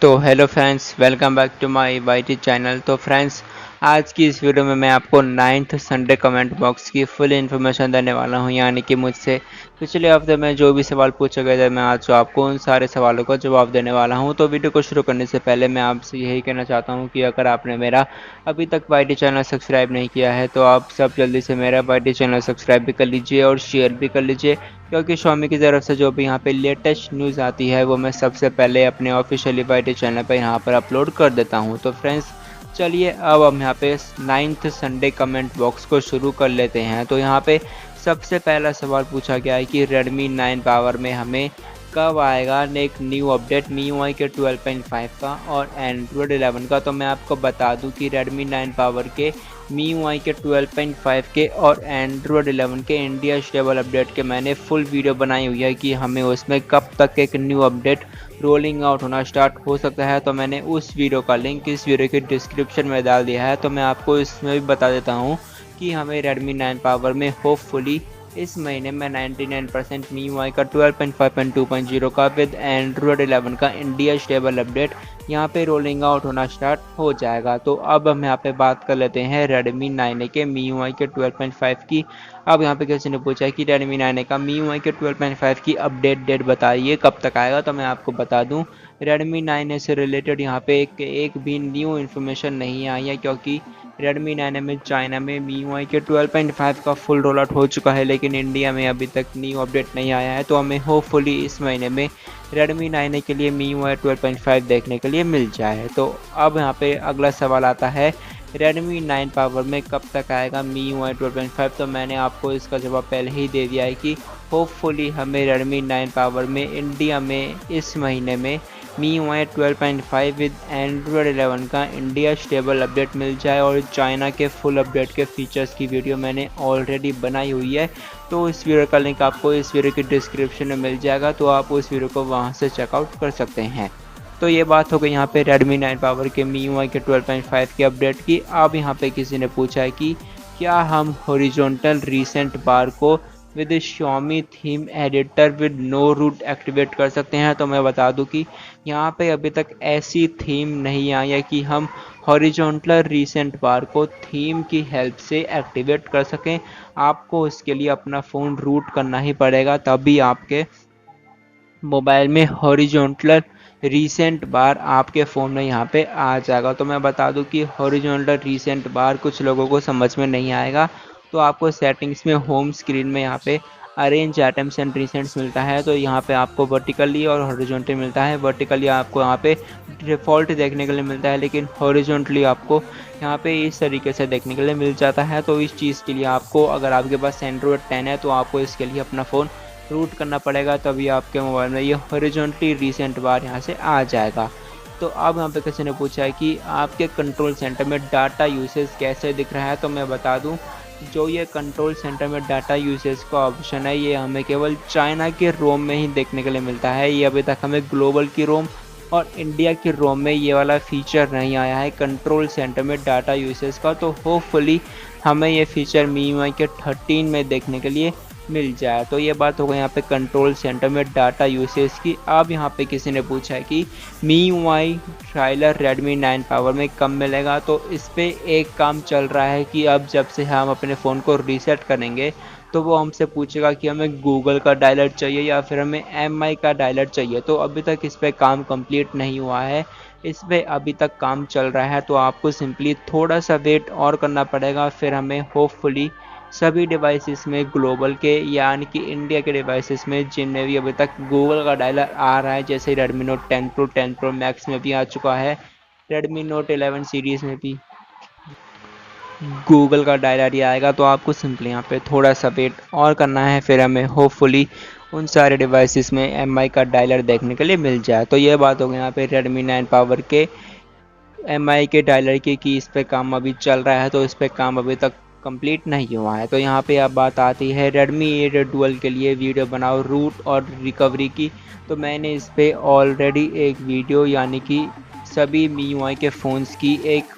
तो hello friends, welcome back to my YT channel. तो friends, आज की इस वीडियो में मैं आपको 9th संडे कमेंट बॉक्स की फुल इन्फॉर्मेशन देने वाला हूं। यानी कि मुझसे पिछले हफ्ते में जो भी सवाल पूछे गए थे, मैं आज आपको उन सारे सवालों का जवाब देने वाला हूं। तो वीडियो को शुरू करने से पहले मैं आपसे यही कहना चाहता हूं कि अगर आपने मेरा अभी तक वाईटी चैनल सब्सक्राइब नहीं किया है तो आप सब जल्दी से मेरा वाईटी चैनल सब्सक्राइब भी कर लीजिए और शेयर भी कर लीजिए, क्योंकि Xiaomi की तरफ से जो भी यहाँ पे लेटेस्ट न्यूज़ आती है वो मैं सबसे पहले अपने ऑफिशियली वाईटी चैनल पर यहाँ पर अपलोड कर देता हूँ। तो फ्रेंड्स, चलिए अब हम यहाँ पे 9th संडे कमेंट बॉक्स को शुरू कर लेते हैं। तो यहाँ पे सबसे पहला सवाल पूछा गया है कि Redmi 9 पावर में हमें कब आएगा एक न्यू अपडेट MIUI के 12.5 का और Android 11 का। तो मैं आपको बता दूं कि Redmi 9 पावर के MIUI के 12.5 के और Android 11 के इंडिया स्टेबल अपडेट के मैंने फुल वीडियो बनाई हुई है कि हमें उसमें कब तक एक न्यू अपडेट रोलिंग आउट होना स्टार्ट हो सकता है। तो मैंने उस वीडियो का लिंक इस वीडियो के डिस्क्रिप्शन में डाल दिया है। तो मैं आपको इसमें भी बता देता हूँ कि हमें Redmi 9 पावर में होपफुली इस महीने में 99% MIUI का 12.5.2.0 का विद Android 11 का इंडिया स्टेबल अपडेट यहाँ पे रोलिंग आउट होना स्टार्ट हो जाएगा। तो अब हम यहाँ पे बात कर लेते हैं Redmi 9A के MIUI के 12.5 की। अब यहाँ पे किसी ने पूछा है कि Redmi 9A का MIUI के 12.5 की अपडेट डेट बताइए कब तक आएगा। तो मैं आपको बता दूं, Redmi 9A से रिलेटेड यहाँ पे एक भी न्यू इन्फॉर्मेशन नहीं आई है, क्योंकि Redmi 9A में चाइना में MIUI के 12.5 का फुल रोल आउट हो चुका है, लेकिन इंडिया में अभी तक न्यू अपडेट नहीं आया है। तो हमें होपफुली इस महीने में Redmi 9A के लिए MIUI 12.5 देखने के लिए मिल जाए। तो अब यहाँ पे अगला सवाल आता है, Redmi 9 पावर में कब तक आएगा MIUI 12.5। तो मैंने आपको इसका जवाब पहले ही दे दिया है कि होपफुली हमें Redmi 9 पावर में इंडिया में इस महीने में MIUI 12.5 विद Android 11 का इंडिया स्टेबल अपडेट मिल जाए। और चाइना के फुल अपडेट के फीचर्स की वीडियो मैंने ऑलरेडी बनाई हुई है, तो इस वीडियो का लिंक आपको इस वीडियो के डिस्क्रिप्शन में मिल जाएगा, तो आप उस वीडियो को वहां से चेकआउट कर सकते हैं। तो ये बात हो गई यहाँ पे Redmi 9 पावर के MIUI के 12.5 के अपडेट की। अब यहाँ पे किसी ने पूछा है कि क्या हम हॉरिजॉन्टल रीसेंट बार को with Xiaomi theme editor with no root activate कर सकते हैं। तो मैं बता दूं कि यहाँ पे अभी तक ऐसी थीम नहीं आई है कि हम हॉरिजॉन्टल रीसेंट बार को थीम की हेल्प से एक्टिवेट कर सकें। आपको इसके लिए अपना फ़ोन रूट करना ही पड़ेगा, तभी आपके मोबाइल में हॉरिजॉन्टल रीसेंट बार आपके फ़ोन में यहाँ पे आ जाएगा। तो मैं बता दूं कि हॉरिजॉन्टल रीसेंट बार कुछ लोगों को समझ में नहीं आएगा। तो आपको सेटिंग्स में होम स्क्रीन में यहाँ पे अरेंज आइटम्स एंड रीसेंट्स मिलता है, तो यहाँ पे आपको वर्टिकली और हॉरिजॉन्टली मिलता है। वर्टिकली आपको यहाँ पे डिफ़ॉल्ट देखने के लिए मिलता है, लेकिन हॉरिजॉन्टली आपको यहाँ पे इस तरीके से देखने के लिए मिल जाता है। तो इस चीज़ के लिए आपको, अगर आपके पास Android 10 है, तो आपको इसके लिए अपना फ़ोन रूट करना पड़ेगा, तभी आपके मोबाइल में ये हॉरिजॉन्टली रीसेंट बार यहाँ से आ जाएगा। तो अब यहाँ पे किसी ने पूछा है कि आपके कंट्रोल सेंटर में डाटा यूसेज कैसे दिख रहा है। तो मैं बता दूं, जो ये कंट्रोल सेंटर में डाटा यूसेज का ऑप्शन है, ये हमें केवल चाइना के रोम में ही देखने के लिए मिलता है। ये अभी तक हमें ग्लोबल की रोम और इंडिया की रोम में ये वाला फीचर नहीं आया है कंट्रोल सेंटर में डाटा यूसेज का। तो होपफुली हमें ये फीचर MIUI के 13 में देखने के लिए मिल जाए। तो ये बात हो गई यहाँ पे कंट्रोल सेंटर में डाटा यूसेज की। अब यहाँ पे किसी ने पूछा है कि MIUI ट्रायलर Redmi 9 पावर में कब मिलेगा। तो इस पे एक काम चल रहा है कि अब जब से हम अपने फ़ोन को रीसेट करेंगे तो वो हमसे पूछेगा कि हमें गूगल का डायलर चाहिए या फिर हमें MI का डायलर चाहिए। तो अभी तक इस पर काम कंप्लीट नहीं हुआ है, इस पर अभी तक काम चल रहा है। तो आपको सिंपली थोड़ा सा वेट और करना पड़ेगा, फिर हमें होपफुली सभी डिवाइसेस में ग्लोबल के यानी कि इंडिया के डिवाइसेस में जिनमें भी अभी तक गूगल का डायलर आ रहा है, जैसे Redmi Note 10 Pro 10 Pro Max में भी आ चुका है, Redmi Note 11 सीरीज़ में भी गूगल का डायलर ही आएगा। तो आपको सिंपली यहाँ पे थोड़ा सा वेट और करना है, फिर हमें होपफुली उन सारे डिवाइसेस में MI का डायलर देखने के लिए मिल जाए। तो ये बात हो गई यहाँ पे Redmi 9 पावर के MI के डायलर की कि इस पर काम अभी चल रहा है, तो इस पर काम अभी तक कंप्लीट नहीं हुआ है। तो यहाँ पे अब बात आती है Redmi 8 डुअल के लिए वीडियो बनाओ रूट और रिकवरी की। तो मैंने इस पे ऑलरेडी एक वीडियो यानी कि सभी MIUI के फ़ोन्स की एक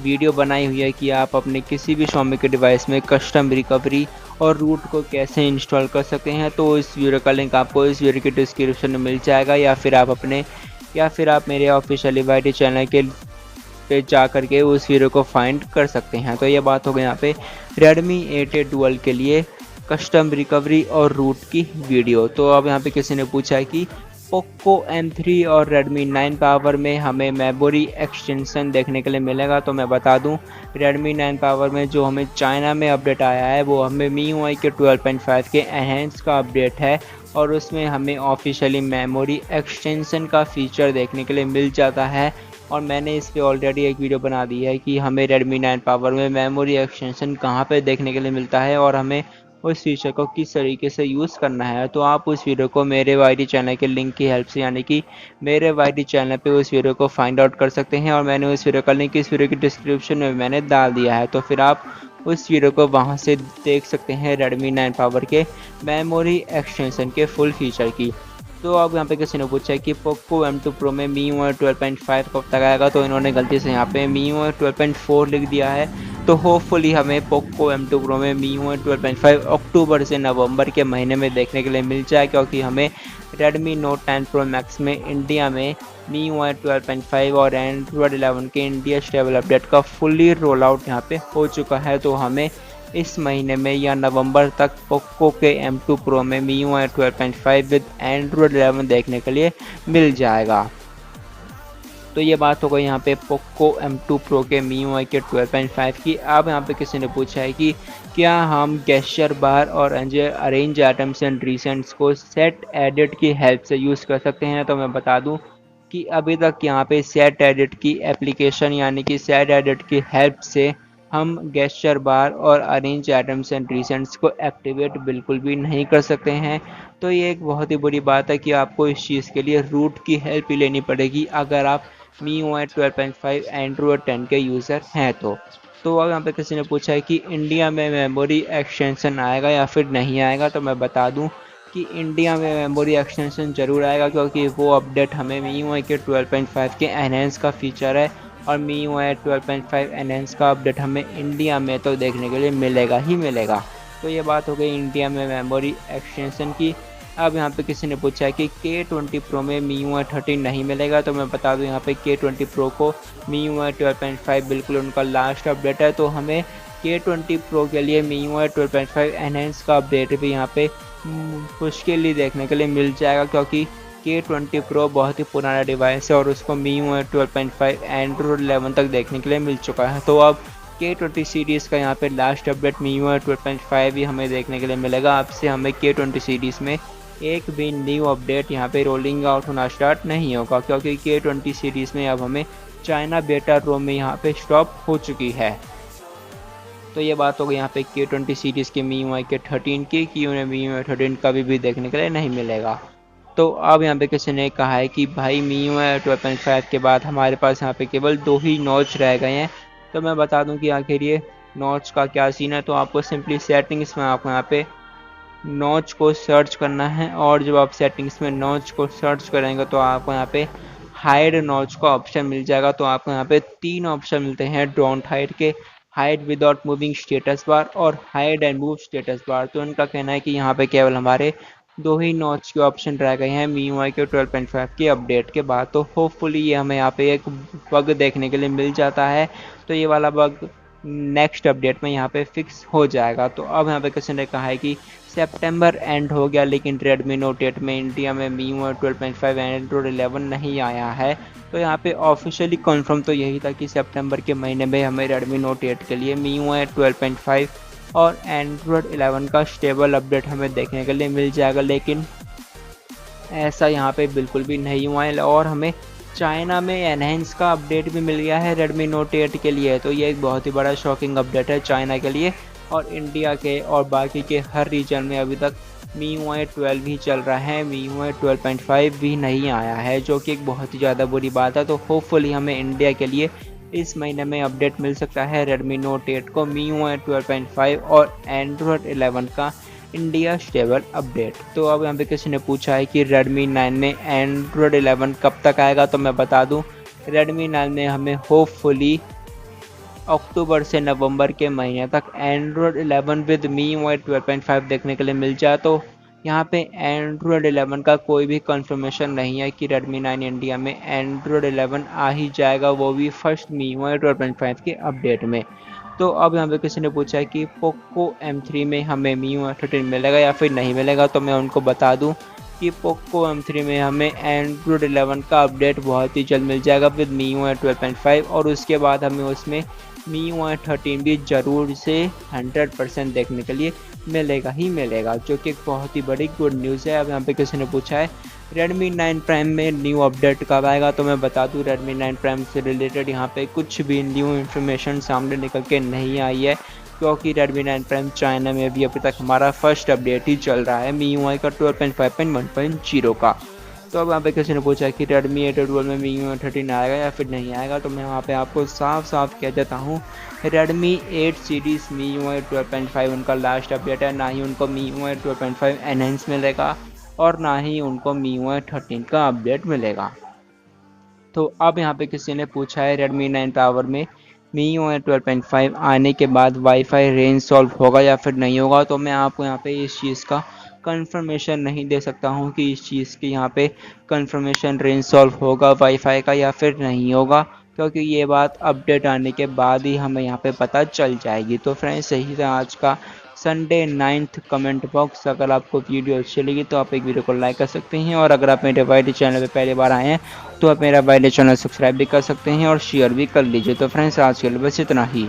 वीडियो बनाई हुई है कि आप अपने किसी भी Xiaomi के डिवाइस में कस्टम रिकवरी और रूट को कैसे इंस्टॉल कर सकते हैं। तो इस वीडियो का लिंक आपको इस वीडियो के डिस्क्रिप्शन में मिल जाएगा, या फिर आप अपने या फिर आप मेरे ऑफिशियली वाईटी चैनल के पे जा करके उस वीडियो को फाइंड कर सकते हैं। तो ये बात हो गई यहाँ पे Redmi 8A Dual के लिए कस्टम रिकवरी और रूट की वीडियो। तो अब यहाँ पे किसी ने पूछा है कि पोको M3 और Redmi 9 पावर में हमें मेमोरी एक्सटेंशन देखने के लिए मिलेगा। तो मैं बता दूं Redmi 9 पावर में जो हमें चाइना में अपडेट आया है वो हमें MIUI के 12.5 के एनहेंस का अपडेट है और उसमें हमें ऑफिशियली मेमोरी एक्सटेंशन का फीचर देखने के लिए मिल जाता है। और मैंने इस पर ऑलरेडी एक वीडियो बना दी है कि हमें Redmi 9 पावर में मेमोरी एक्सटेंशन कहाँ पे देखने के लिए मिलता है और हमें उस फीचर को किस तरीके से यूज़ करना है। तो आप उस वीडियो को मेरे वाईटी चैनल के लिंक की हेल्प से यानी कि मेरे वाईटी चैनल पे उस वीडियो को फाइंड आउट कर सकते हैं और मैंने उस वीडियो का लिंक इस वीडियो की डिस्क्रिप्शन में मैंने डाल दिया है। तो फिर आप उस वीडियो को वहाँ से देख सकते हैं Redmi 9 पावर के मेमोरी एक्सटेंशन के फुल फीचर की। तो अब यहाँ पे किसी ने पूछा है कि पोको M2 Pro में MIUI 12.5 कब तक आएगा। तो इन्होंने गलती से यहाँ पे MIUI 12.4 लिख दिया है। तो होपफुली हमें पोको M2 Pro में MIUI 12.5 अक्टूबर से नवंबर के महीने में देखने के लिए मिल जाए, क्योंकि हमें Redmi Note 10 Pro Max में इंडिया में MIUI 12.5 और Android 11 के इंडिया स्टेबल अपडेट का फुली रोल आउट यहाँ पे हो चुका है। तो हमें इस महीने में या नवंबर तक पोको के M2 Pro में MIUI 12.5 विद Android 11 देखने के लिए मिल जाएगा। तो ये बात हो गई यहाँ पे पोको M2 Pro के MIUI के 12.5 की। अब यहाँ पे किसी ने पूछा है कि क्या हम गेस्चर बार और अरेंज आइटम्स एंड रिसेंट्स को सेट एडिट की हेल्प से यूज़ कर सकते हैं। तो मैं बता दूं कि अभी तक यहाँ पे सेट एडिट की एप्लीकेशन यानी कि सेट एडिट की हेल्प से हम गेस्चर बार और अरेंज आइटम्स एंड रिसेंट्स को एक्टिवेट बिल्कुल भी नहीं कर सकते हैं। तो ये एक बहुत ही बुरी बात है कि आपको इस चीज़ के लिए रूट की हेल्प ही लेनी पड़ेगी अगर आप MIUI 12.5 एंड्रॉयड 10 के यूज़र हैं। तो अब यहाँ पे किसी ने पूछा है कि इंडिया में मेमोरी एक्सटेंशन आएगा या फिर नहीं आएगा। तो मैं बता दूं कि इंडिया में मेमोरी एक्सटेंशन ज़रूर आएगा, क्योंकि वो अपडेट हमें MIUI के 12.5 के एनहेंस का फीचर है और MIUI 12.5 एनहेंस का अपडेट हमें इंडिया में तो देखने के लिए मिलेगा ही मिलेगा। तो ये बात हो गई इंडिया में मेमोरी एक्सटेंशन की। अब यहाँ पे किसी ने पूछा है कि K20 Pro में MIUI 13 नहीं मिलेगा। तो मैं बता दूँ यहाँ पे K20 Pro को MIUI 12.5 बिल्कुल उनका लास्ट अपडेट है। तो हमें K20 Pro के लिए MIUI 12.5 एनहेंस का अपडेट भी यहाँ पे मुश्किल ही देखने के लिए मिल जाएगा, क्योंकि K20 Pro बहुत ही पुराना डिवाइस है और उसको MIUI 12.5 Android 11 तक देखने के लिए मिल चुका है। तो अब K20 सीरीज़ का यहाँ पे लास्ट अपडेट MIUI 12.5 ही हमें देखने के लिए मिलेगा। अब से हमें K20 सीरीज़ में एक भी न्यू अपडेट यहाँ पे रोलिंग आउट होना स्टार्ट नहीं होगा, क्योंकि K20 सीरीज़ में अब हमें चाइना बेटा रोम में यहाँ पे स्टॉप हो चुकी है। तो ये बात हो गई यहाँ पे K20 सीरीज़ के MIUI के 13 की कि उन्हें MIUI 13 कभी भी देखने के लिए नहीं मिलेगा। तो अब यहाँ पे किसी ने कहा है कि भाई MIUI 12.5 के बाद हमारे पास यहाँ पे केवल 2 ही नॉच रह गए हैं। तो मैं बता दूं कि आखिर ये नॉच का क्या सीन है। तो आपको सिंपली सेटिंग्स में आपको यहाँ पे नॉच को सर्च करना है और जब आप सेटिंग्स में नॉच को सर्च करेंगे तो आपको यहाँ पे हाइड नॉच का ऑप्शन मिल जाएगा। तो आपको यहाँ पे 3 ऑप्शन मिलते हैं डोंट हाइड के, hide without moving status bar और hide and move status bar. तो इनका कहना है कि यहाँ पे केवल हमारे 2 ही नॉच के ऑप्शन रह गए हैं MIUI के 12.5 के अपडेट के बाद। तो होपफुली ये हमें यहाँ पे एक बग देखने के लिए मिल जाता है। तो ये वाला बग नेक्स्ट अपडेट में यहाँ पे फिक्स हो जाएगा। तो अब यहाँ पे किसी ने कहा है कि सितंबर एंड हो गया लेकिन Redmi Note 8 में इंडिया में MIUI 12.5 Android 11 नहीं आया है। तो यहाँ पे ऑफिशियली कंफर्म तो यही था कि सितंबर के महीने में हमें Redmi Note 8 के लिए MIUI 12.5 और Android 11 का स्टेबल अपडेट हमें देखने के लिए मिल जाएगा, लेकिन ऐसा यहाँ पे बिल्कुल भी नहीं हुआ है और हमें चाइना में एनहेंस का अपडेट भी मिल गया है Redmi Note 8 के लिए। तो ये एक बहुत ही बड़ा शॉकिंग अपडेट है चाइना के लिए, और इंडिया के और बाकी के हर रीजन में अभी तक MIUI 12 ही चल रहा है, MIUI 12.5 भी नहीं आया है, जो कि एक बहुत ही ज़्यादा बुरी बात है। तो होपफुली हमें इंडिया के लिए इस महीने में अपडेट मिल सकता है Redmi Note 8 को MIUI 12.5 और Android 11 का इंडिया स्टेबल अपडेट। तो अब यहाँ पे किसी ने पूछा है कि Redmi 9 में Android 11 कब तक आएगा। तो मैं बता दूं Redmi 9 में हमें होपफुली अक्टूबर से नवंबर के महीने तक Android 11 विद MIUI 12.5 देखने के लिए मिल जाए। तो यहाँ पे एंड्रॉयड 11 का कोई भी कंफर्मेशन नहीं है कि Redmi 9 इंडिया में एंड्रॉयड 11 आ ही जाएगा, वो भी फर्स्ट MIUI 12.5 के अपडेट में। तो अब यहाँ पे किसी ने पूछा है कि पोको M3 में हमें MIUI 13 मिलेगा या फिर नहीं मिलेगा, तो मैं उनको बता दूं कि पोको M3 में हमें एंड्रॉयड 11 का अपडेट बहुत ही जल्द मिल जाएगा विद MIUI 12.5, और उसके बाद हमें उसमें MIUI 13 भी ज़रूर से 100% देखने के लिए मिलेगा ही मिलेगा, जो कि एक बहुत ही बड़ी गुड न्यूज़ है। अब यहाँ पे किसी ने पूछा है Redmi 9 Prime में न्यू अपडेट कब आएगा, तो मैं बता दूं Redmi 9 Prime से रिलेटेड यहाँ पे कुछ भी न्यू इन्फॉर्मेशन सामने निकल के नहीं आई है, क्योंकि Redmi 9 Prime चाइना में भी अभी तक हमारा फर्स्ट अपडेट ही चल रहा है MIUI का 12.5.1.0 का। तो अब यहाँ पे किसी ने पूछा कि Redmi 812 में MIUI 13 आएगा या फिर नहीं आएगा, तो मैं वहाँ पे आपको साफ साफ कह देता हूँ Redmi 8 सीरीज़ MIUI 12.5 उनका लास्ट अपडेट है, ना ही उनको MIUI 12.5 एनहेंस मिलेगा और ना ही उनको MIUI 13 का अपडेट मिलेगा। तो अब यहाँ पे किसी ने पूछा है Redmi 9 टावर में MIUI 12.5 आने के बाद वाईफाई रेंज सॉल्व होगा या फिर नहीं होगा, तो मैं आपको यहाँ पे इस चीज़ का कंफर्मेशन नहीं दे सकता हूँ कि इस चीज़ की यहाँ पे कंफर्मेशन रेंज सॉल्व होगा वाईफाई का या फिर नहीं होगा, क्योंकि ये बात अपडेट आने के बाद ही हमें यहाँ पे पता चल जाएगी। तो फ्रेंड्स, यही था आज का संडे 9th कमेंट बॉक्स। अगर आपको वीडियो अच्छी लगी तो आप एक वीडियो को लाइक कर सकते हैं, और अगर आप मेरे वाईटी चैनल पे पहली बार आए हैं तो आप मेरा वाईटी चैनल सब्सक्राइब भी कर सकते हैं और शेयर भी कर लीजिए। तो फ्रेंड्स, आज के लिए बस इतना ही।